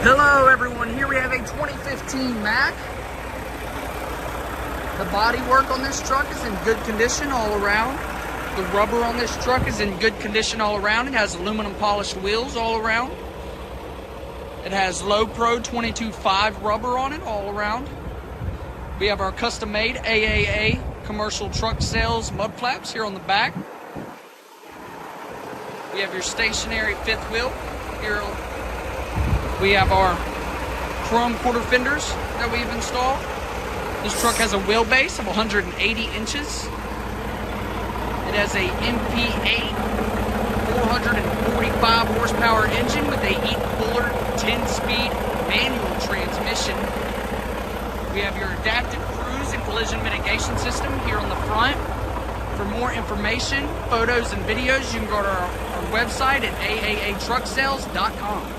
Hello everyone, here we have a 2015 Mack. The bodywork on this truck is in good condition all around. The rubber on this truck is in good condition all around. It has aluminum polished wheels all around. It has low pro 22.5 rubber on it all around. We have our custom made AAA commercial truck sales mud flaps here on the back. We have your stationary fifth wheel. Here we have our chrome quarter fenders that we've installed. This truck has a wheelbase of 180 inches. It has a MP8 445 horsepower engine with a 8-puller 10-speed manual transmission. We have your adaptive cruise and collision mitigation system here on the front. For more information, photos, and videos, you can go to our website at aaatrucksales.com.